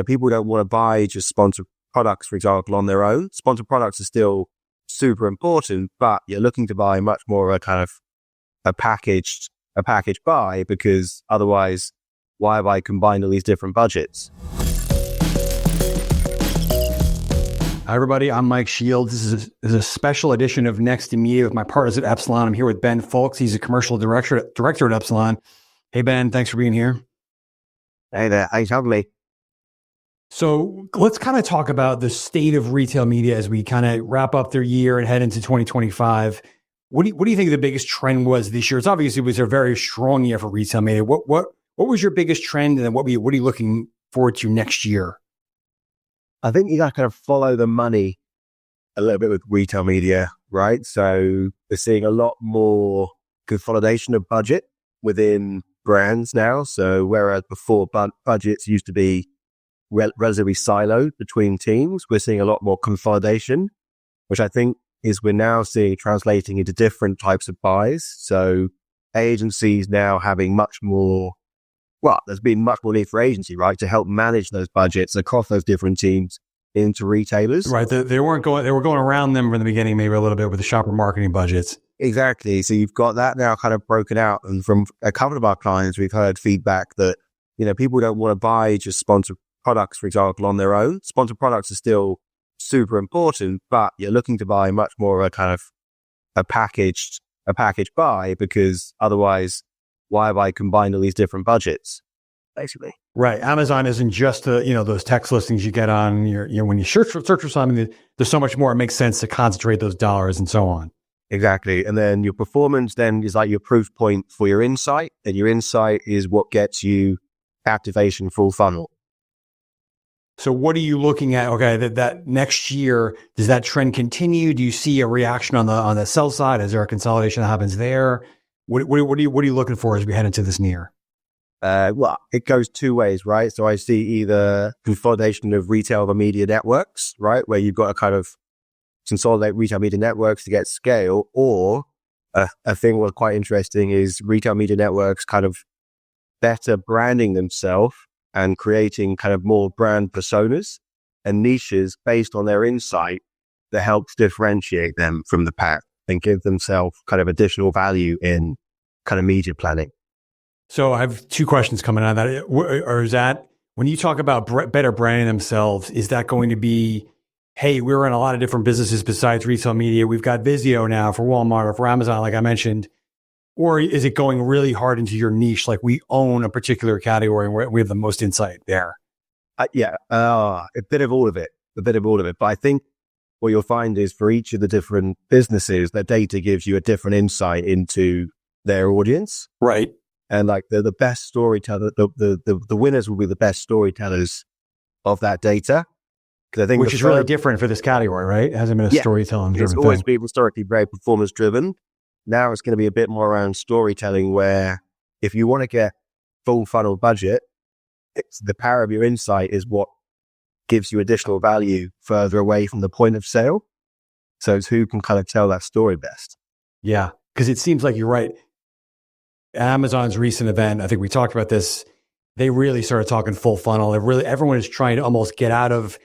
people don't want to buy just sponsored products, for example, on their own. Sponsored products are still super important, but you're looking to buy much more of a kind of a package buy, because otherwise, why have I combined all these different budgets? Hi, everybody. I'm Mike Shields. This is a special edition of Next to Media with my partners at Epsilon. I'm here with Ben Foulkes. He's a commercial director at Epsilon. Hey, Ben, thanks for being here. Hey there. Thanks for having me. So let's kind of talk about the state of retail media as we kind of wrap up their year and head into 2025. What do you think the biggest trend was this year? It's obviously it was a very strong year for retail media. What was your biggest trend, and then what are you looking forward to next year? I think you got to kind of follow the money a little bit with retail media, right? So we're seeing a lot more consolidation of budget within brands now. So whereas before budgets used to be relatively siloed between teams, we're seeing a lot more consolidation, which I think is we're now seeing translating into different types of buys. So agencies now having much more, there's been much more need for agency, right, to help manage those budgets across those different teams into retailers. They were going around them from the beginning, maybe a little bit with the shopper marketing budgets. Exactly. So you've got that now kind of broken out. And from a couple of our clients, we've heard feedback that, people don't want to buy just sponsored products, for example, on their own. Sponsored products are still super important, but you're looking to buy much more of a kind of a package buy, because otherwise, why have I combined all these different budgets, basically? Right. Amazon isn't just those text listings you get on your when you search for something. There's so much more. It makes sense to concentrate those dollars and so on. Exactly. And then your performance then is like your proof point for your insight, and your insight is what gets you activation full funnel. So what are you looking at? Okay, that next year, does that trend continue? Do you see a reaction on the sell side? Is there a consolidation that happens there? What are you looking for as we head into this year? It goes two ways, right? So I see either consolidation of retail media networks, right, where you've got to kind of consolidate retail media networks to get scale, or a thing that's quite interesting is retail media networks kind of better branding themselves and creating kind of more brand personas and niches based on their insight that helps differentiate them from the pack and give themselves kind of additional value in kind of media planning. So I have two questions coming out of that. Or is that, when you talk about better branding themselves, is that going to be, hey, we're in a lot of different businesses besides retail media. We've got Vizio now for Walmart or for Amazon, like I mentioned. Or is it going really hard into your niche, like we own a particular category and we have the most insight there? A bit of all of it. But I think what you'll find is for each of the different businesses, their data gives you a different insight into their audience. Right. And like the best storyteller, the winners will be the best storytellers of that data. Because I think which is really different for this category, right? It hasn't been a storytelling driven thing. It's always been historically very performance driven. Now it's going to be a bit more around storytelling, where if you want to get full funnel budget, it's the power of your insight is what gives you additional value further away from the point of sale. So it's who can kind of tell that story best. Yeah, because it seems like you're right. Amazon's recent event, I think we talked about this, they really started talking full funnel. Everyone is trying to almost get out of,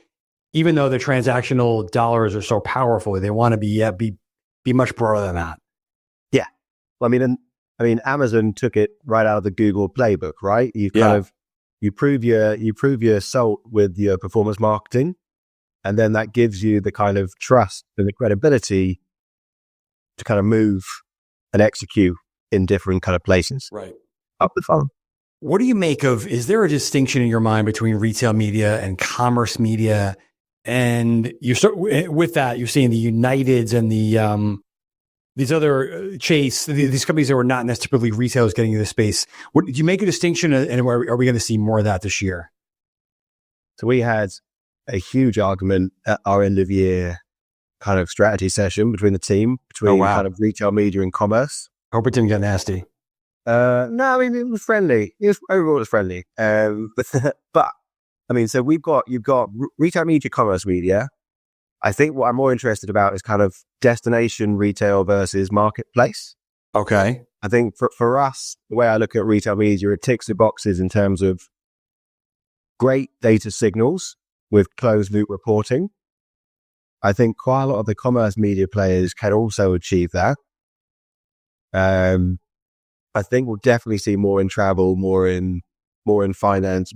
even though the transactional dollars are so powerful, they want to be much broader than that. Yeah. I mean, Amazon took it right out of the Google playbook, right? You prove your salt with your performance marketing, and then that gives you the kind of trust and the credibility to kind of move and execute in different kind of places. Right. Up the funnel. What do you make of, is there a distinction in your mind between retail media and commerce media? And you start with that, you're seeing the Uniteds and the these other Chase, these companies that were not necessarily retailers getting into the space. Did you make a distinction, and are we going to see more of that this year? So we had a huge argument at our end of year kind of strategy session between the team, kind of retail media and commerce. Hope it didn't get nasty. No, I mean, it was friendly. Overall, it was friendly. But I mean, so you've got retail media, commerce media. I think what I'm more interested about is kind of destination retail versus marketplace. Okay. I think for us, the way I look at retail media, it ticks the boxes in terms of great data signals with closed loop reporting. I think quite a lot of the commerce media players can also achieve that. I think we'll definitely see more in travel, more in finance,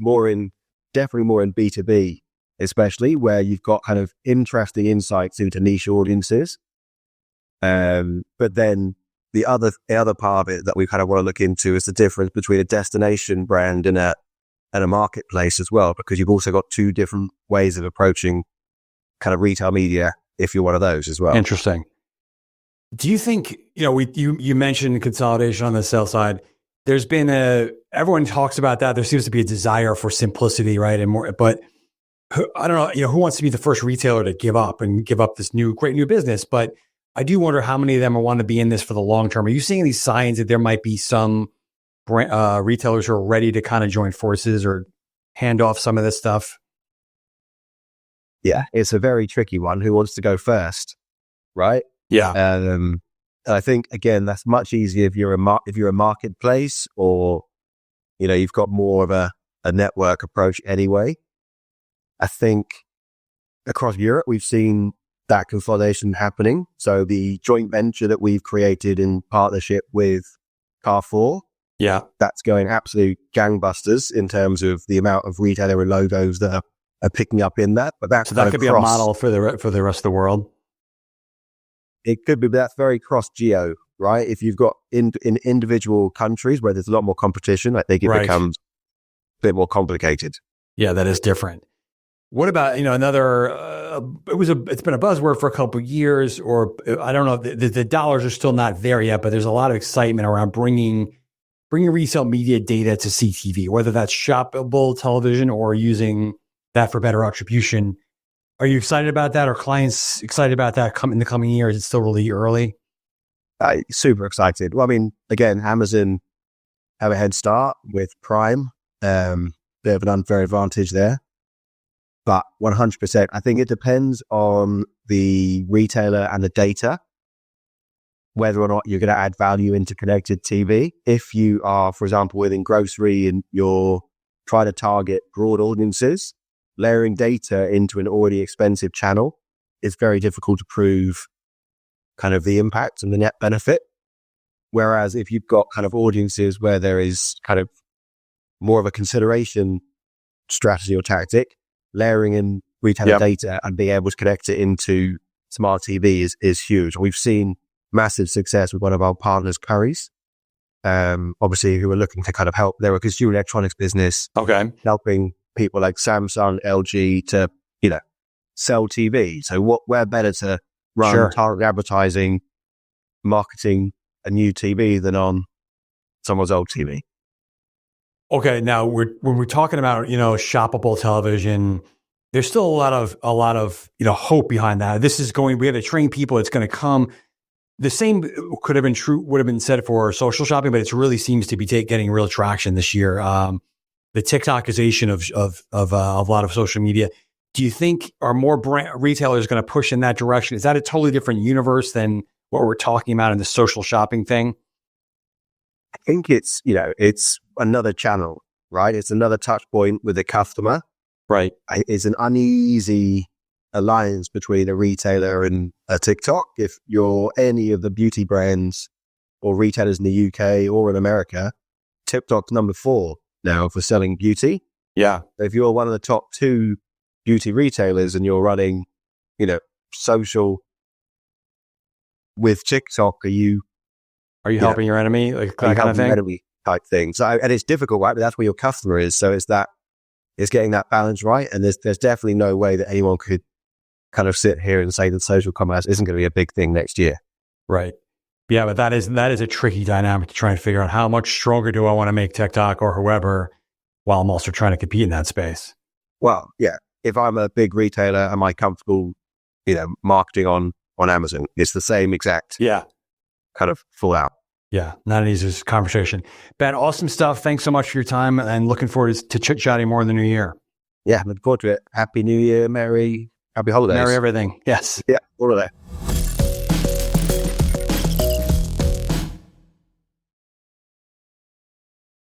definitely more in B2B, especially where you've got kind of interesting insights into niche audiences. But then the other part of it that we kind of want to look into is the difference between a destination brand and a marketplace as well, because you've also got two different ways of approaching kind of retail media if you're one of those as well. Interesting. Do you think, you mentioned consolidation on the sell side. There's been everyone talks about that. There seems to be a desire for simplicity, right? And more, but I don't know, who wants to be the first retailer to give up this great new business? But I do wonder how many of them want to be in this for the long term. Are you seeing these signs that there might be some retailers who are ready to kind of join forces or hand off some of this stuff? Yeah, it's a very tricky one. Who wants to go first, right? Yeah. I think again that's much easier if you're a marketplace or you've got more of a network approach anyway. I think across Europe we've seen that consolidation happening. So the joint venture that we've created in partnership with Carrefour, that's going absolute gangbusters in terms of the amount of retailer and logos that are picking up in that. But so that could be a model for the rest of the world. It could be, but that's very cross-geo, right? If you've got in individual countries where there's a lot more competition, I think it becomes a bit more complicated. Yeah, that is different. What about, another, it's been a buzzword for a couple of years, or I don't know, the dollars are still not there yet, but there's a lot of excitement around bringing retail media data to CTV, whether that's shoppable television or using that for better attribution. Are you excited about that? Are clients excited about that in the coming years? It's still really early. Super excited. Well, I mean, again, Amazon have a head start with Prime. They have an unfair advantage there. But 100%, I think it depends on the retailer and the data, whether or not you're going to add value into connected TV. If you are, for example, within grocery and you're trying to target broad audiences, layering data into an already expensive channel is very difficult to prove kind of the impact and the net benefit. Whereas if you've got kind of audiences where there is kind of more of a consideration strategy or tactic, layering in retailer data and being able to connect it into smart TV is huge. We've seen massive success with one of our partners, Currys, obviously, who are looking to kind of help. They're a consumer electronics business, helping people like Samsung, LG to, sell TV. So where better to run targeted advertising, marketing a new TV than on someone's old TV? Okay, now when we're talking about shoppable television, there's still a lot of hope behind that. We have to train people. It's going to come. The same would have been said for social shopping, but it really seems to be getting real traction this year. The TikTokization of a lot of social media. Do you think are more retailers going to push in that direction? Is that a totally different universe than what we're talking about in the social shopping thing? I think it's another channel, right? It's another touch point with the customer. Right. It's an uneasy alliance between a retailer and a TikTok. If you're any of the beauty brands or retailers in the UK or in America, TikTok's number 4 now for selling beauty. Yeah. If you're one of the top 2 beauty retailers and you're running, social with TikTok, are you helping your enemy? Like that kind of thing? Enemy type thing. So, and it's difficult, right? But that's where your customer is. So it's getting that balance right. And there's definitely no way that anyone could kind of sit here and say that social commerce isn't going to be a big thing next year. Right. Yeah, but that is a tricky dynamic to try and figure out how much stronger do I want to make TikTok or whoever while I'm also trying to compete in that space. Well, yeah. If I'm a big retailer, am I comfortable, marketing on Amazon? It's the same exact kind of fallout. Yeah, not an easy conversation. Ben, awesome stuff. Thanks so much for your time and looking forward to chit-chatting more in the new year. Yeah, looking forward to it. Happy New Year, Happy holidays. Merry everything. Yes. Yeah, all of that.